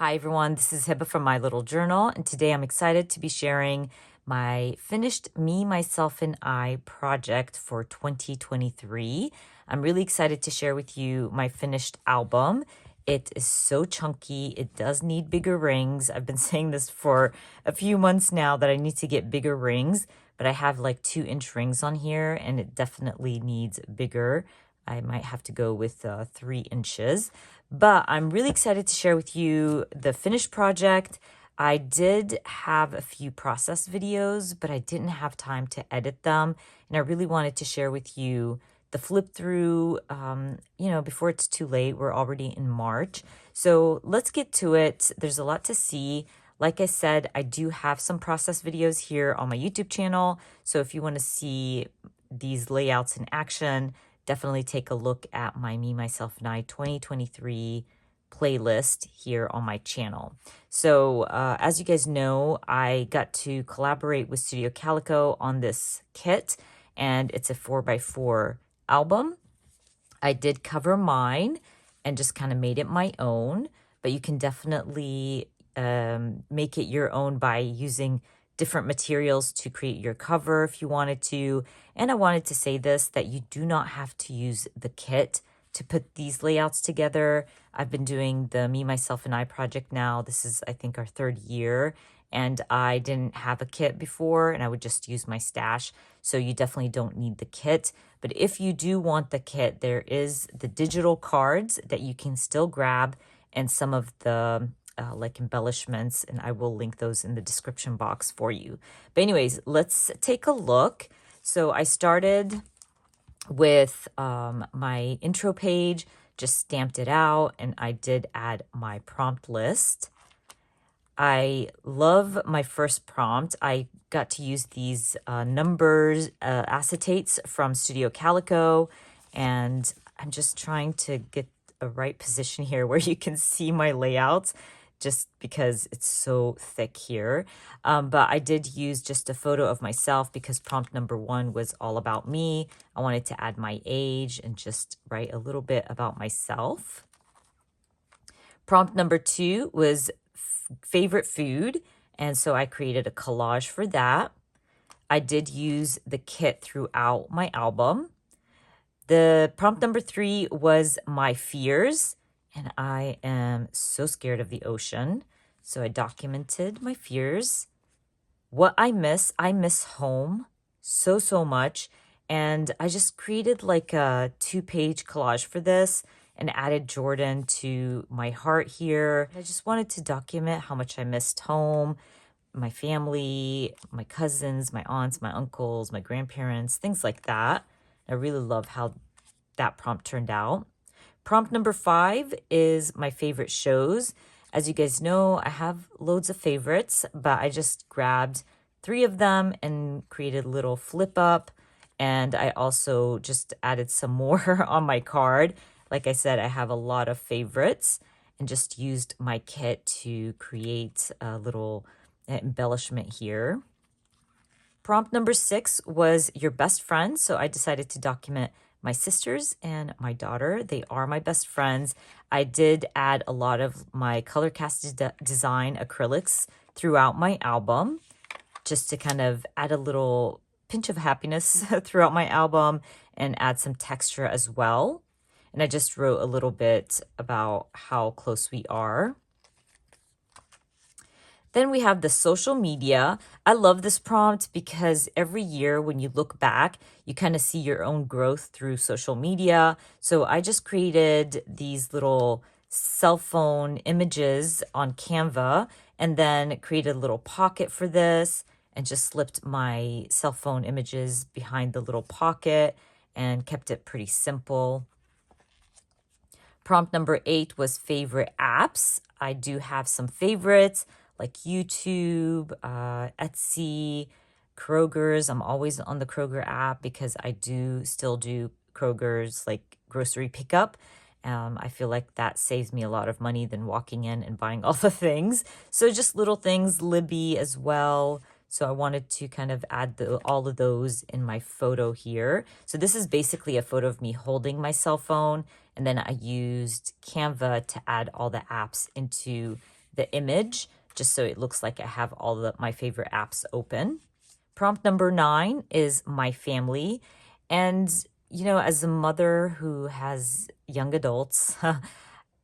Hi everyone, this is Hiba from My Little Journal, and today I'm excited to be sharing my finished Me, Myself, and I project for 2023. I'm really excited to share with you my finished album. It is so chunky. It does need bigger rings. I've been saying this for a few months now that I need to get bigger rings, but I have like 2-inch rings on here and it definitely needs bigger. I might have to go with 3 inches. But I'm really excited to share with you the finished project. I did have a few process videos, but I didn't have time to edit them. And I really wanted to share with you the flip through, before it's too late. We're already in March. So let's get to it. There's a lot to see. Like I said, I do have some process videos here on my YouTube channel. So if you want to see these layouts in action, definitely take a look at my Me, Myself, and I 2023 playlist here on my channel. So as you guys know, I got to collaborate with Studio Calico on this kit, and it's a 4x4 album. I did cover mine and just kind of made it my own, but you can definitely make it your own by using different materials to create your cover if you wanted to. And I wanted to say this, that you do not have to use the kit to put these layouts together. I've been doing the Me, Myself, and I project now. This is, I think, our 3rd year. And I didn't have a kit before, and I would just use my stash. So you definitely don't need the kit. But if you do want the kit, there is the digital cards that you can still grab and some of the like embellishments, and I will link those in the description box for you. But anyways, let's take a look. So I started with my intro page, just stamped it out, and I did add my prompt list. I love my first prompt. I got to use these numbers, acetates from Studio Calico, and I'm just trying to get a right position here where you can see my layouts, just because it's so thick here. But I did use just a photo of myself because prompt number 1 was all about me. I wanted to add my age and just write a little bit about myself. Prompt number 2 was favorite food, and so I created a collage for that. I did use the kit throughout my album. The prompt number 3 was my fears, and I am so scared of the ocean. So I documented my fears. What I miss home so much. And I just created like a 2-page collage for this and added Jordan to my heart here. I just wanted to document how much I missed home, my family, my cousins, my aunts, my uncles, my grandparents, things like that. I really love how that prompt turned out. Prompt number 5 is my favorite shows. As you guys know, I have loads of favorites, but I just grabbed 3 of them and created a little flip up. And I also just added some more on my card. Like I said, I have a lot of favorites and just used my kit to create a little embellishment here. Prompt number 6 was your best friend. So I decided to document my sisters and my daughter. They are my best friends. I did add a lot of my color casted design acrylics throughout my album, just to kind of add a little pinch of happiness throughout my album and add some texture as well. And I just wrote a little bit about how close we are. Then we have the social media. I love this prompt because every year when you look back, you kind of see your own growth through social media. So I just created these little cell phone images on Canva and then created a little pocket for this and just slipped my cell phone images behind the little pocket and kept it pretty simple. Prompt number 8 was favorite apps. I do have some favorites like YouTube, Etsy, Kroger's. I'm always on the Kroger app because I do still do Kroger's like grocery pickup. I feel like that saves me a lot of money than walking in and buying all the things. So just little things, Libby as well. So I wanted to kind of add all of those in my photo here. So this is basically a photo of me holding my cell phone. And then I used Canva to add all the apps into the image just so it looks like I have all my favorite apps open. Prompt number 9 is my family. And, as a mother who has young adults,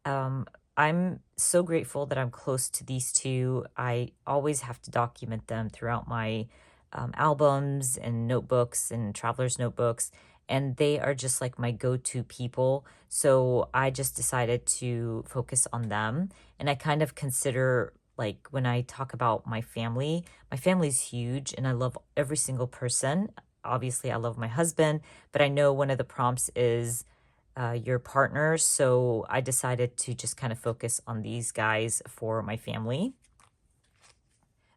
um, I'm so grateful that I'm close to these two. I always have to document them throughout my albums and notebooks and traveler's notebooks. And they are just like my go to people. So I just decided to focus on them. And I kind of consider, like, when I talk about my family's huge and I love every single person. Obviously, I love my husband, but I know one of the prompts is your partner. So I decided to just kind of focus on these guys for my family.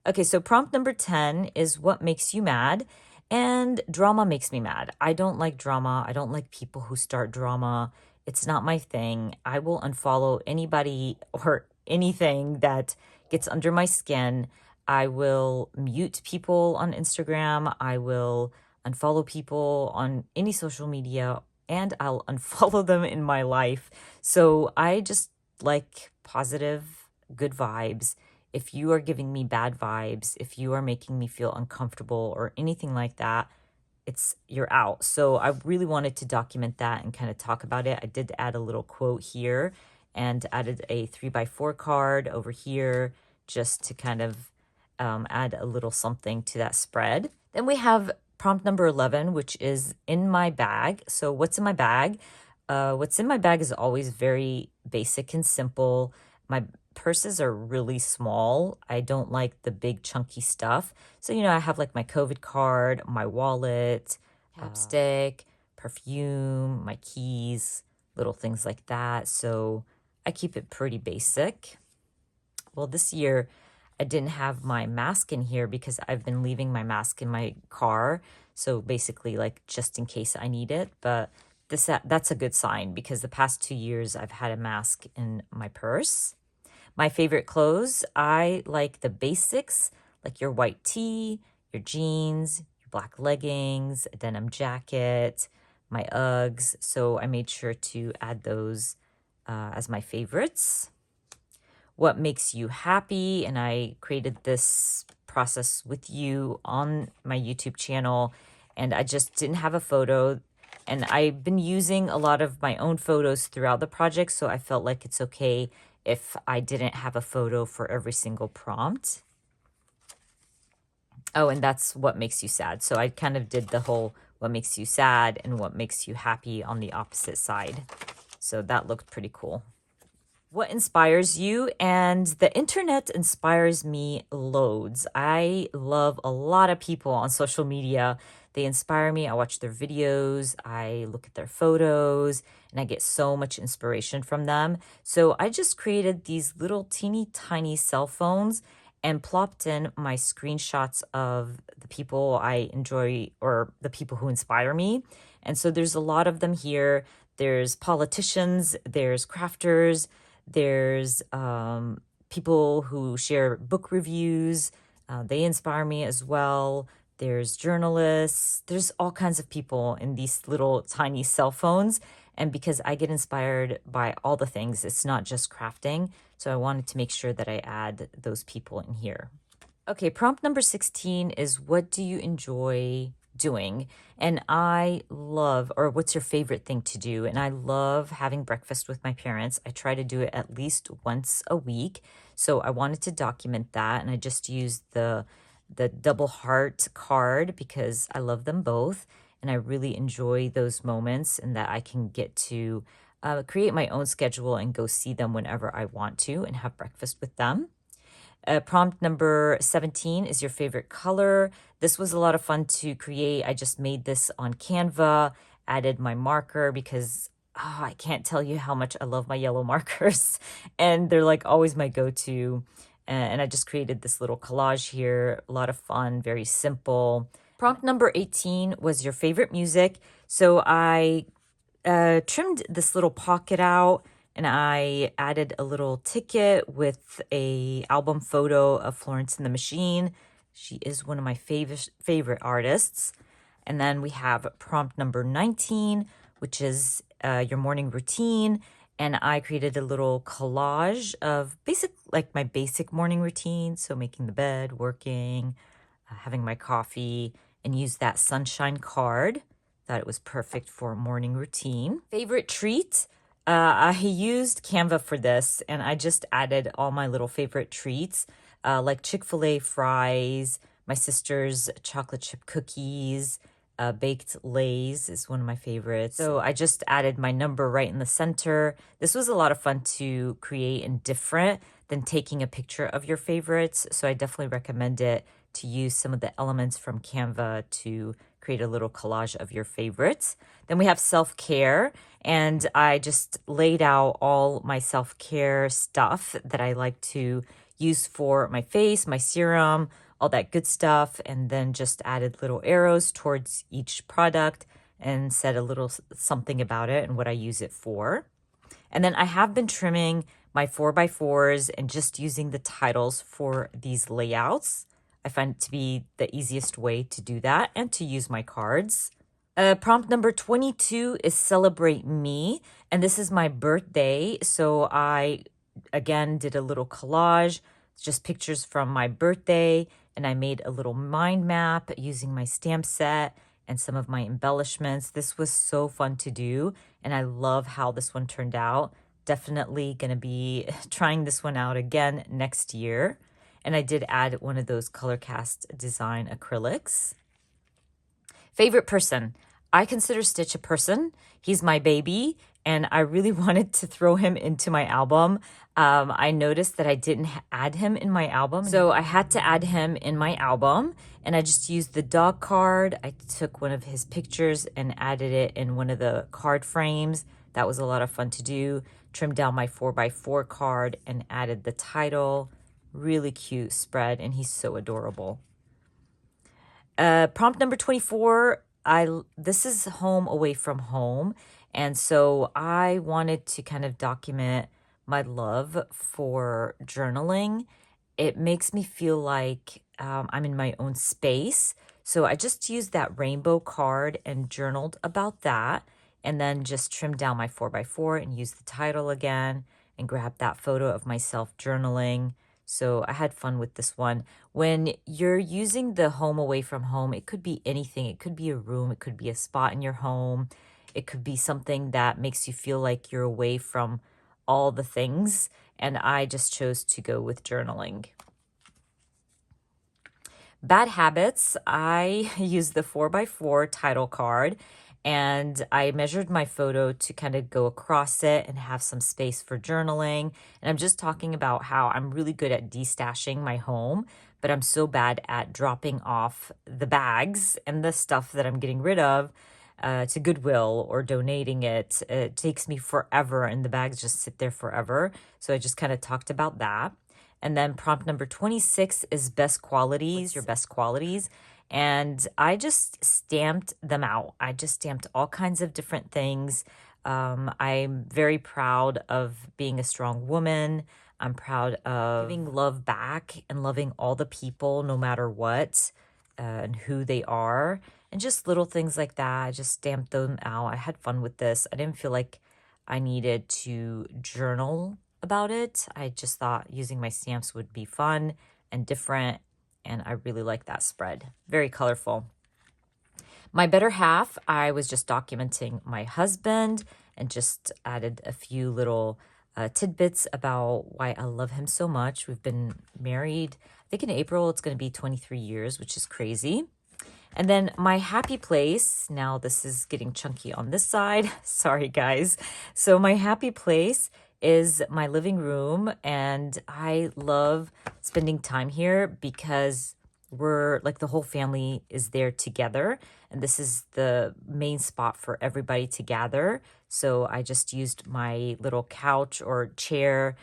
Okay, so prompt number 10 is what makes you mad? And drama makes me mad. I don't like drama. I don't like people who start drama. It's not my thing. I will unfollow anybody or anything that gets under my skin. I will mute people on Instagram. I will unfollow people on any social media, and I'll unfollow them in my life. So I just like positive, good vibes. If you are giving me bad vibes, if you are making me feel uncomfortable or anything like that, you're out. So I really wanted to document that and kind of talk about it. I did add a little quote here and added a 3x4 card over here just to kind of add a little something to that spread. Then we have prompt number 11, which is in my bag. So what's in my bag? What's in my bag is always very basic and simple. My purses are really small. I don't like the big chunky stuff. So, I have like my COVID card, my wallet, lipstick, perfume, my keys, little things like that. So I keep it pretty basic. Well, this year I didn't have my mask in here because I've been leaving my mask in my car. So basically, like, just in case I need it. But that's a good sign because the past 2 years I've had a mask in my purse. My favorite clothes, I like the basics, like your white tee, your jeans, your black leggings, a denim jacket, my Uggs. So I made sure to add those as my favorites. What makes you happy? And I created this process with you on my YouTube channel, and I just didn't have a photo. And I've been using a lot of my own photos throughout the project, so I felt like it's okay if I didn't have a photo for every single prompt. Oh, and that's what makes you sad. So I kind of did the whole what makes you sad and what makes you happy on the opposite side. So that looked pretty cool. What inspires you? And the internet inspires me loads. I love a lot of people on social media. They inspire me. I watch their videos, I look at their photos, and I get so much inspiration from them. So I just created these little teeny tiny cell phones and plopped in my screenshots of the people I enjoy or the people who inspire me. And so there's a lot of them here. There's politicians, there's crafters, there's people who share book reviews. They inspire me as well. There's journalists. There's all kinds of people in these little tiny cell phones. And because I get inspired by all the things, it's not just crafting. So I wanted to make sure that I add those people in here. Okay, prompt number 16 is what do you enjoy doing? And I love, or what's your favorite thing to do? And I love having breakfast with my parents. I try to do it at least once a week. So I wanted to document that. And I just used the double heart card because I love them both. And I really enjoy those moments and that I can get to create my own schedule and go see them whenever I want to and have breakfast with them. Prompt number 17 is your favorite color. This was a lot of fun to create. I just made this on Canva, added my marker because I can't tell you how much I love my yellow markers. And they're like always my go-to. And I just created this little collage here. A lot of fun, very simple. Prompt number 18 was your favorite music. So I trimmed this little pocket out and I added a little ticket with a album photo of Florence and the Machine. She is one of my favorite artists. And then we have prompt number 19, which is your morning routine. and I created a little collage of my basic morning routine. So making the bed, working, having my coffee, and use that sunshine card. Thought it was perfect for a morning routine. Favorite treat? I used Canva for this, and I just added all my little favorite treats, like Chick-fil-A fries, my sister's chocolate chip cookies, baked Lay's is one of my favorites. So I just added my number right in the center. This was a lot of fun to create and different than taking a picture of your favorites. So I definitely recommend it to use some of the elements from Canva to create a little collage of your favorites. Then we have self-care, and I just laid out all my self-care stuff that I like to use for my face, my serum, all that good stuff, and then just added little arrows towards each product and said a little something about it and what I use it for. And then I have been trimming my 4x4s and just using the titles for these layouts. I find it to be the easiest way to do that and to use my cards. Prompt number 22 is Celebrate Me, and this is my birthday. So I, again, did a little collage, just pictures from my birthday, and I made a little mind map using my stamp set and some of my embellishments. This was so fun to do, and I love how this one turned out. Definitely going to be trying this one out again next year. And I did add one of those color cast design acrylics. Favorite person? I consider Stitch a person. He's my baby, and I really wanted to throw him into my album. I noticed that I didn't add him in my album, so I had to add him in my album, and I just used the dog card. I took one of his pictures and added it in one of the card frames. That was a lot of fun to do. Trimmed down my 4x4 card and added the title. Really cute spread, and he's so adorable. Prompt number 24, this is home away from home, and so I wanted to kind of document my love for journaling. It makes me feel like I'm in my own space, so I just used that rainbow card and journaled about that, and then just trimmed down my 4x4 and used the title again and grabbed that photo of myself journaling. So I had fun with this one. When you're using the home away from home, it could be anything. It could be a room. It could be a spot in your home. It could be something that makes you feel like you're away from all the things. And I just chose to go with journaling. Bad habits, I used the 4x4 title card, and I measured my photo to kind of go across it and have some space for journaling. And I'm just talking about how I'm really good at destashing my home, but I'm so bad at dropping off the bags and the stuff that I'm getting rid of to Goodwill or donating it. It takes me forever, and the bags just sit there forever. So I just kind of talked about that. And then prompt number 26 is best qualities. What's your best qualities? And I just stamped them out. I just stamped all kinds of different things. I'm very proud of being a strong woman. I'm proud of giving love back and loving all the people, no matter what and who they are. And just little things like that. I just stamped them out. I had fun with this. I didn't feel like I needed to journal about it. I just thought using my stamps would be fun and different, and I really like that spread. Very colorful. My better half, I was just documenting my husband and just added a few little tidbits about why I love him so much. We've been married, I think in April it's going to be 23 years, which is crazy. And then my happy place, now this is getting chunky on this side. Sorry, guys. So my happy place is my living room, and I love spending time here because we're like the whole family is there together, and this is the main spot for everybody to gather. So I just used my little couch or chair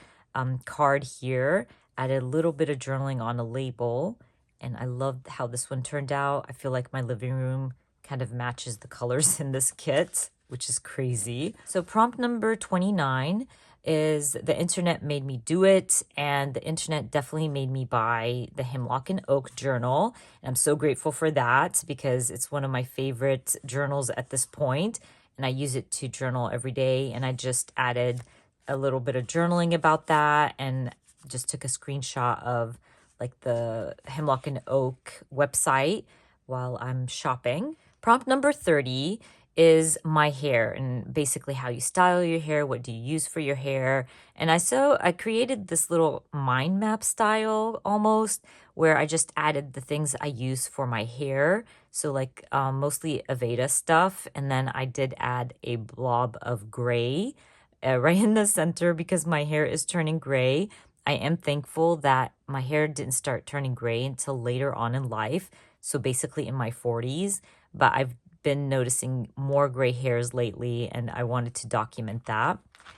card here, added a little bit of journaling on a label, and I love how this one turned out. I feel like my living room kind of matches the colors in this kit, which is crazy. So prompt number 29 is the internet made me do it, and the internet definitely made me buy the Hemlock and Oak journal. And I'm so grateful for that because it's one of my favorite journals at this point, and I use it to journal every day. And I just added a little bit of journaling about that and just took a screenshot of like the Hemlock and Oak website while I'm shopping. Prompt number 30 is my hair and basically how you style your hair, what do you use for your hair. And I created this little mind map style almost where I just added the things I use for my hair. So like mostly Aveda stuff. And then I did add a blob of gray right in the center because my hair is turning gray. I am thankful that my hair didn't start turning gray until later on in life. So basically in my 40s, but I've been noticing more gray hairs lately and I wanted to document that.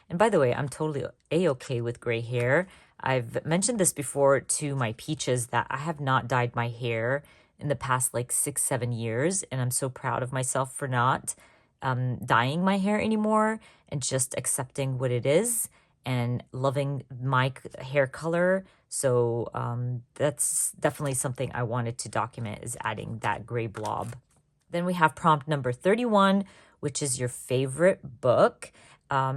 And by the way, I'm totally a-okay with gray hair. I've mentioned this before to my peaches that I have not dyed my hair in the past like 6-7 years, and I'm so proud of myself for not dyeing my hair anymore and just accepting what it is and loving my hair color. So that's definitely something I wanted to document, is adding that gray blob. Then we have prompt number 31, which is your favorite book.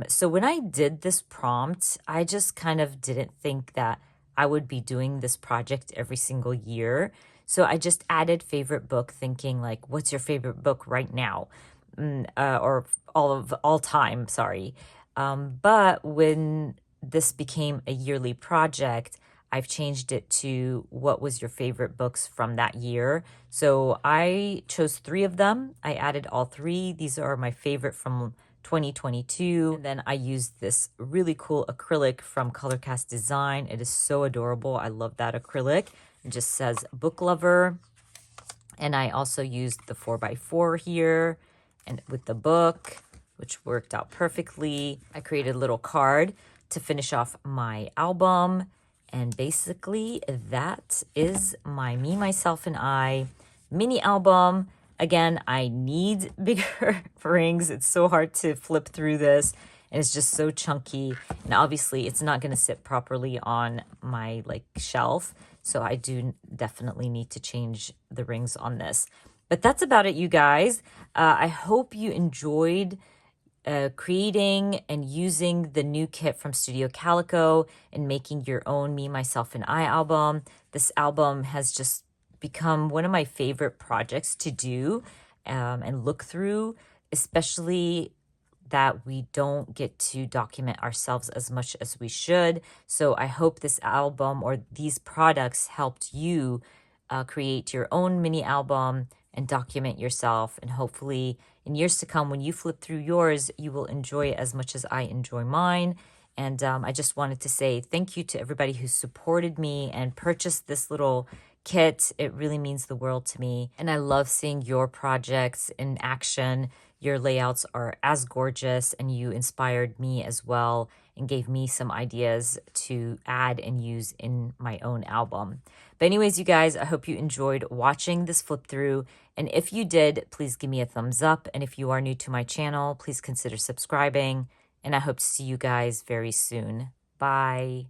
So when I did this prompt, I just kind of didn't think that I would be doing this project every single year. So I just added favorite book, thinking like, what's your favorite book right now? Or all time, sorry. But when this became a yearly project, I've changed it to what was your favorite books from that year. So I chose 3 of them. I added all 3. These are my favorite from 2022. And then I used this really cool acrylic from Colorcast Design. It is so adorable. I love that acrylic. It just says book lover. And I also used the 4x4 here and with the book, which worked out perfectly. I created a little card to finish off my album. And basically that is my Me, Myself, and I mini album. Again, I need bigger rings. It's so hard to flip through this. And it's just so chunky. And obviously it's not going to sit properly on my like shelf. So I do definitely need to change the rings on this. But that's about it, you guys. I hope you enjoyed creating and using the new kit from Studio Calico and making your own Me, Myself, and I album. This album has just become one of my favorite projects to do and look through, especially that we don't get to document ourselves as much as we should. So I hope this album or these products helped you create your own mini album and document yourself. And hopefully in years to come, when you flip through yours, you will enjoy it as much as I enjoy mine. And I just wanted to say thank you to everybody who supported me and purchased this little kit. It really means the world to me. And I love seeing your projects in action. Your layouts are as gorgeous, and you inspired me as well and gave me some ideas to add and use in my own album. But anyways, you guys, I hope you enjoyed watching this flip through. And if you did, please give me a thumbs up. And if you are new to my channel, please consider subscribing. And I hope to see you guys very soon. Bye.